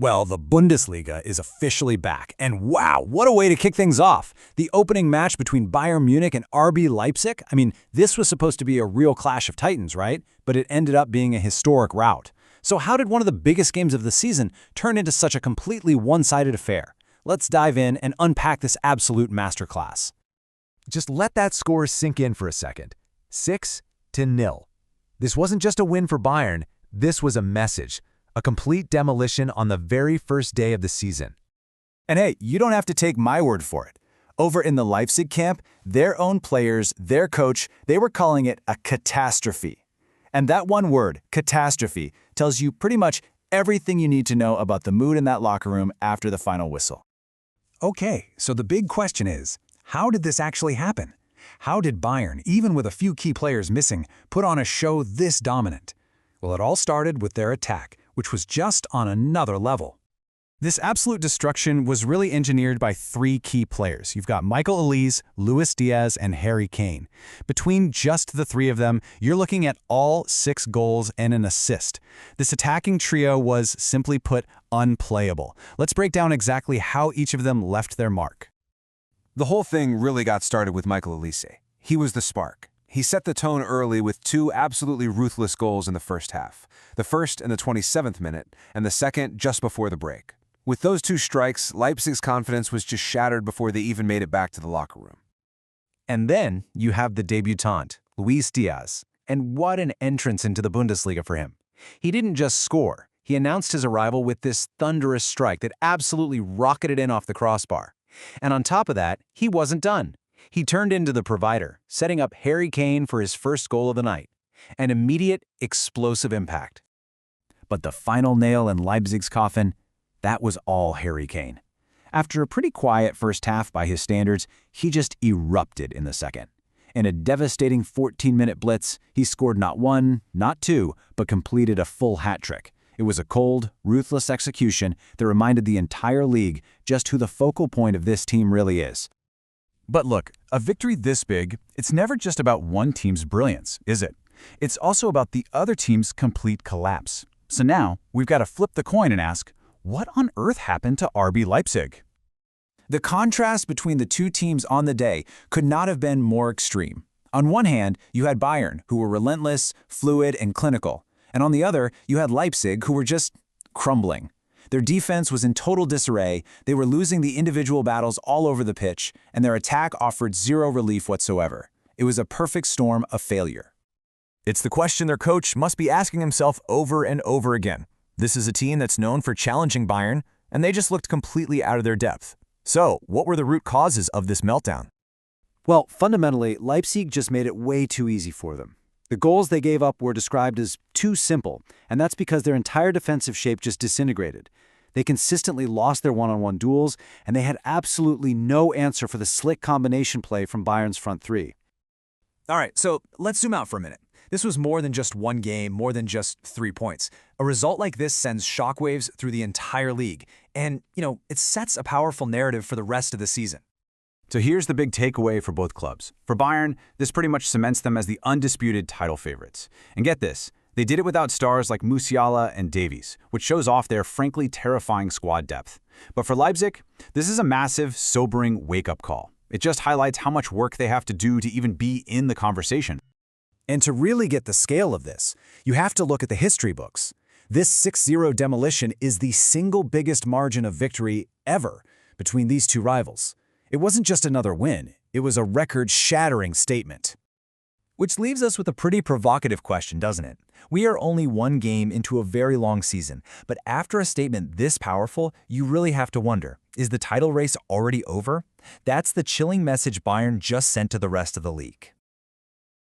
Well, the Bundesliga is officially back, and wow, what a way to kick things off. The opening match between Bayern Munich and RB Leipzig, this was supposed to be a real clash of titans, right? But it ended up being a historic rout. So how did one of the biggest games of the season turn into such a completely one-sided affair? Let's dive in and unpack this absolute masterclass. Just let that score sink in for a second. 6-0. This wasn't just a win for Bayern, this was a message. A complete demolition on the very first day of the season. And hey, you don't have to take my word for it. Over in the Leipzig camp, their own players, their coach, they were calling it a catastrophe. And that one word, catastrophe, tells you pretty much everything you need to know about the mood in that locker room after the final whistle. Okay, so the big question is, how did this actually happen? How did Bayern, even with a few key players missing, put on a show this dominant? Well, it all started with their attack, which was just on another level. This absolute destruction was really engineered by three key players. You've got Michael Olise, Luis Diaz, and Harry Kane. Between just the three of them, you're looking at all 6 goals and an assist. This attacking trio was, simply put, unplayable. Let's break down exactly how each of them left their mark. The whole thing really got started with Michael Olise. He was the spark. He set the tone early with 2 absolutely ruthless goals in the first half. The first in the 27th minute, and the second just before the break. With those 2 strikes, Leipzig's confidence was just shattered before they even made it back to the locker room. And then you have the debutant, Luis Diaz. And what an entrance into the Bundesliga for him. He didn't just score. He announced his arrival with this thunderous strike that absolutely rocketed in off the crossbar. And on top of that, he wasn't done. He turned into the provider, setting up Harry Kane for his first goal of the night. An immediate, explosive impact. But the final nail in Leipzig's coffin, that was all Harry Kane. After a pretty quiet first half by his standards, he just erupted in the second. In a devastating 14-minute blitz, he scored not 1, not 2, but completed a full hat trick. It was a cold, ruthless execution that reminded the entire league just who the focal point of this team really is. But look, a victory this big, it's never just about one team's brilliance, is it? It's also about the other team's complete collapse. So now, we've got to flip the coin and ask, what on earth happened to RB Leipzig? The contrast between the two teams on the day could not have been more extreme. On one hand, you had Bayern, who were relentless, fluid, and clinical. And on the other, you had Leipzig, who were just crumbling. Their defense was in total disarray, they were losing the individual battles all over the pitch, and their attack offered zero relief whatsoever. It was a perfect storm of failure. It's the question their coach must be asking himself over and over again. This is a team that's known for challenging Bayern, and they just looked completely out of their depth. So, what were the root causes of this meltdown? Well, fundamentally, Leipzig just made it way too easy for them. The goals they gave up were described as too simple, and that's because their entire defensive shape just disintegrated. They consistently lost their one-on-one duels, and they had absolutely no answer for the slick combination play from Bayern's front three. All right, so let's zoom out for a minute. This was more than just one game, more than just 3 points. A result like this sends shockwaves through the entire league, and, it sets a powerful narrative for the rest of the season. So here's the big takeaway for both clubs. For Bayern, this pretty much cements them as the undisputed title favorites. And get this, they did it without stars like Musiala and Davies, which shows off their frankly terrifying squad depth. But for Leipzig, this is a massive, sobering wake-up call. It just highlights how much work they have to do to even be in the conversation. And to really get the scale of this, you have to look at the history books. This 6-0 demolition is the single biggest margin of victory ever between these two rivals. It wasn't just another win, it was a record-shattering statement. Which leaves us with a pretty provocative question, doesn't it? We are only one game into a very long season, but after a statement this powerful, you really have to wonder, is the title race already over? That's the chilling message Bayern just sent to the rest of the league.